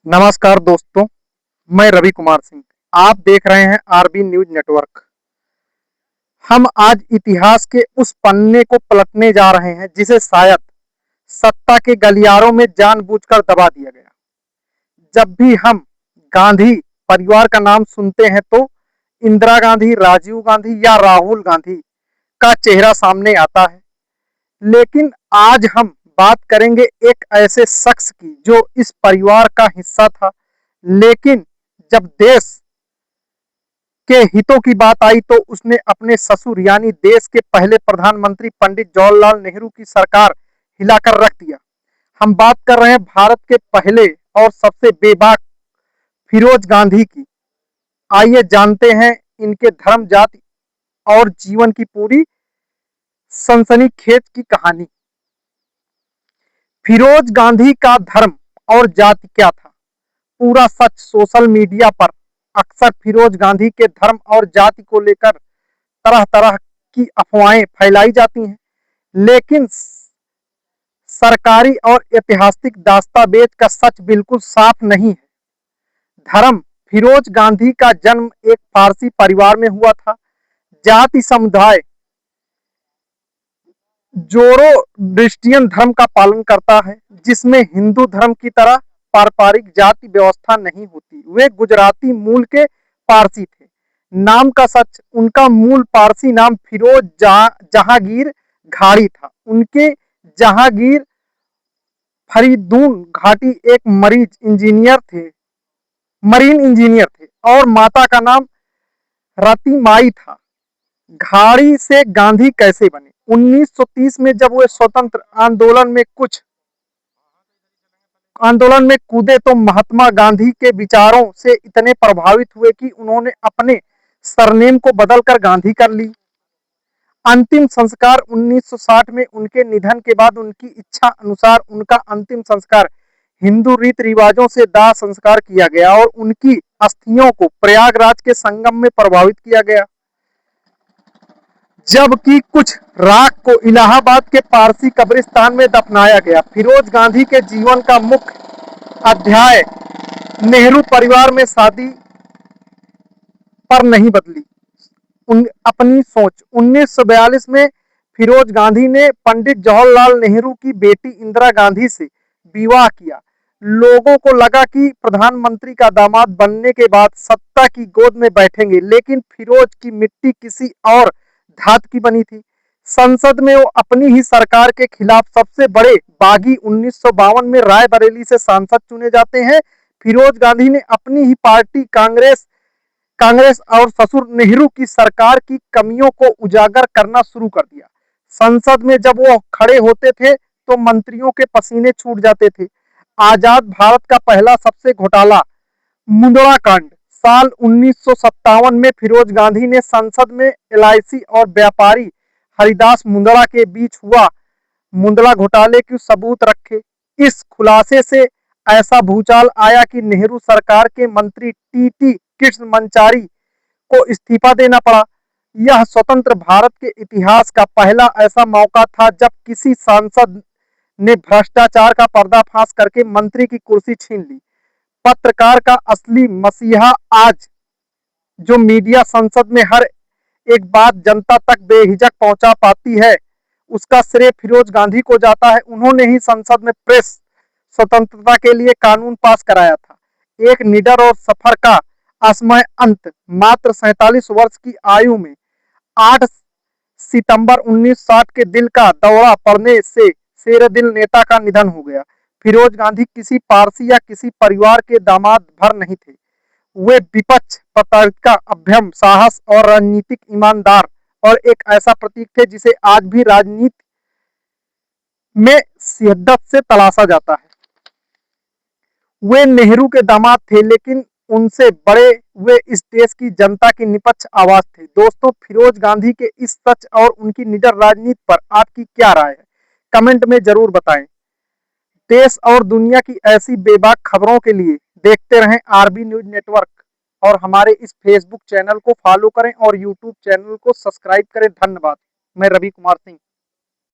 नमस्कार दोस्तों, मैं रवि कुमार सिंह। आप देख रहे हैं आरबी न्यूज नेटवर्क। हम आज इतिहास के उस पन्ने को पलटने जा रहे हैं जिसे शायद सत्ता के गलियारों में जानबूझकर दबा दिया गया। जब भी हम गांधी परिवार का नाम सुनते हैं तो इंदिरा गांधी, राजीव गांधी या राहुल गांधी का चेहरा सामने आता है। लेकिन आज हम बात करेंगे एक ऐसे शख्स की जो इस परिवार का हिस्सा था, लेकिन जब देश के हितों की बात आई तो उसने अपने ससुर यानी देश के पहले प्रधानमंत्री पंडित जवाहरलाल नेहरू की सरकार हिलाकर रख दिया। हम बात कर रहे हैं भारत के पहले और सबसे बेबाक फिरोज गांधी की। आइए जानते हैं इनके धर्म, जाति और जीवन की पूरी सनसनीखेज की कहानी। फिरोज गांधी का धर्म और जाति क्या था? पूरा सच सोशल मीडिया पर अक्सर फिरोज गांधी के धर्म और जाति को लेकर तरह तरह की अफवाहें फैलाई जाती हैं, लेकिन सरकारी और ऐतिहासिक दस्तावेज का सच बिल्कुल साफ नहीं है। धर्म: फिरोज गांधी का जन्म एक फारसी परिवार में हुआ था। जाति: समुदाय जोरोस्ट्रियन धर्म का पालन करता है, जिसमें हिंदू धर्म की तरह पारंपरिक जाति व्यवस्था नहीं होती। वे गुजराती मूल के पारसी थे। नाम का सच: उनका मूल पारसी नाम फिरोज जहांगीर घाड़ी था। उनके जहांगीर फरीदून घाटी एक मरीन इंजीनियर थे और माता का नाम रतिमाई था। घाड़ी से गांधी कैसे बने? 1930 में जब वे स्वतंत्र आंदोलन में कूदे तो महात्मा गांधी के विचारों से इतने प्रभावित हुए कि उन्होंने अपने सरनेम को बदलकर गांधी कर ली। अंतिम संस्कार: 1960 में उनके निधन के बाद उनकी इच्छा अनुसार उनका अंतिम संस्कार हिंदू रीति रिवाजों से दाह संस्कार किया गया और उनकी अस्थियों को प्रयागराज के संगम में प्रवाहित किया गया, जबकि कुछ राख को इलाहाबाद के पारसी कब्रिस्तान में दफनाया गया। फिरोज गांधी के जीवन का मुख्य अध्याय नेहरू परिवार में शादी पर नहीं बदली अपनी सोच। 1942 में फिरोज गांधी ने पंडित जवाहरलाल नेहरू की बेटी इंदिरा गांधी से विवाह किया। लोगों को लगा कि प्रधानमंत्री का दामाद बनने के बाद सत्ता की गोद में बैठेंगे, लेकिन फिरोज की मिट्टी किसी और धात की बनी थी। संसद में वो अपनी ही सरकार के खिलाफ सबसे बड़े बागी 1952 में रायबरेली से सांसद चुने जाते हैं। फिरोज गांधी ने अपनी ही पार्टी कांग्रेस और ससुर नेहरू की सरकार की कमियों को उजागर करना शुरू कर दिया। संसद में जब वो खड़े होते थे तो मंत्रियों के पसीने छूट जाते थे। आजाद भारत का पहला सबसे घोटाला मुंदड़ा कांड साल 1957 में फिरोज गांधी ने संसद में एलआईसी और व्यापारी हरिदास मुंदड़ा के बीच हुआ मुंदड़ा घोटाले के सबूत रखे। इस खुलासे से ऐसा भूचाल आया कि नेहरू सरकार के मंत्री टीटी कृष्ण मंचारी को इस्तीफा देना पड़ा। यह स्वतंत्र भारत के इतिहास का पहला ऐसा मौका था जब किसी सांसद ने भ्रष्टाचार का पर्दाफाश करके मंत्री की कुर्सी छीन ली। पत्रकार का असली मसीहा आज जो मीडिया संसद में हर एक बात जनता तक बेहिचक पहुंचा पाती है, उसका श्रेय फिरोज गांधी को जाता है। उन्होंने ही संसद में प्रेस स्वतंत्रता के लिए कानून पास कराया था। एक निडर और सफर का असमय अंत: मात्र 47 वर्ष की आयु में 8 सितंबर 1960 के दिल का दौरा पड़ने से शेर-ए-दिल नेता का निधन हो गया। फिरोज गांधी किसी पारसी या किसी परिवार के दामाद भर नहीं थे। वे विपक्ष, पत्रकारिता, अभ्यम, साहस और राजनीतिक ईमानदार और एक ऐसा प्रतीक थे जिसे आज भी राजनीति में शिद्दत से तलाशा जाता है। वे नेहरू के दामाद थे, लेकिन उनसे बड़े वे इस देश की जनता की निष्पक्ष आवाज थे। दोस्तों, फिरोज गांधी के इस सच और उनकी निडर राजनीति पर आपकी क्या राय है? कमेंट में जरूर बताएं। देश और दुनिया की ऐसी बेबाक खबरों के लिए देखते रहें आरबी न्यूज नेटवर्क और हमारे इस फेसबुक चैनल को फॉलो करें और यूट्यूब चैनल को सब्सक्राइब करें। धन्यवाद। मैं रवि कुमार सिंह।